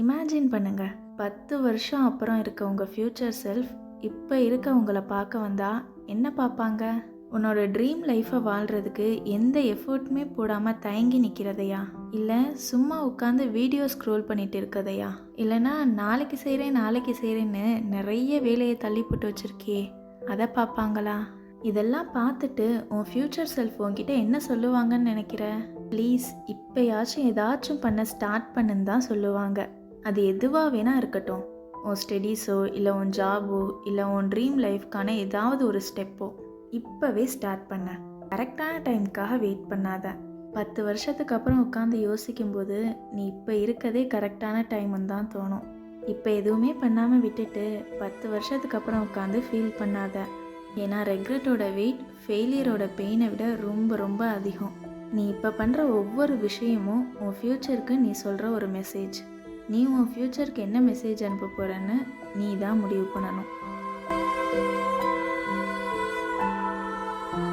Imagine பண்ணுங்க. 10 வருஷம் அப்புறம் இருக்க உங்க ஃப்யூச்சர் செல்ஃப் இப்போ இருக்க உங்கள பார்க்க வந்தா என்ன பார்ப்பாங்க? உன்னோட ட்ரீம் லைஃப்பை வாழ்கிறதுக்கு எந்த எஃபர்ட்டுமே போடாமல் தயங்கி நிற்கிறதையா? இல்லை சும்மா உட்காந்து வீடியோ ஸ்க்ரோல் பண்ணிட்டு இருக்கதையா? இல்லைனா நாளைக்கு செய்கிறேன் நாளைக்கு செய்கிறேன்னு நிறைய வேலையை தள்ளி போட்டு வச்சுருக்கியே அதை பார்ப்பாங்களா? இதெல்லாம் பார்த்துட்டு உன் ஃப்யூச்சர் செல்ஃப் உன்கிட்ட என்ன சொல்லுவாங்கன்னு நினைக்கிற? ப்ளீஸ் இப்போயாச்சும் ஏதாச்சும் பண்ண ஸ்டார்ட் பண்ணுன்னு தான் சொல்லுவாங்க. அது எதுவாக வேணால் இருக்கட்டும். உன் ஸ்டடீஸோ இல்லை உன் ஜாபோ இல்லை உன் ட்ரீம் லைஃப்க்கான ஏதாவது ஒரு ஸ்டெப்போ இப்போவே ஸ்டார்ட் பண்ண. கரெக்டான டைமுக்காக வெயிட் பண்ணாத. 10 வருஷத்துக்கு அப்புறம் உட்காந்து யோசிக்கும்போது நீ இப்போ இருக்கதே கரெக்டான டைமுன்னு தான் தோணும். இப்போ எதுவுமே பண்ணாமல் விட்டுட்டு 10 வருஷத்துக்கு அப்புறம் உட்காந்து ஃபீல் பண்ணாத. ஏன்னா ரெக்ரெட்டோட வெயிட் ஃபெயிலியரோட பெயினை விட ரொம்ப ரொம்ப அதிகம். நீ இப்போ பண்ணுற ஒவ்வொரு விஷயமும் உன் ஃப்யூச்சருக்கு நீ சொல்கிற ஒரு மெசேஜ். நீ உன் ஃப்யூச்சருக்கு என்ன மெசேஜ் அனுப்ப போகிறன்னு நீ தான் முடிவு பண்ணணும்.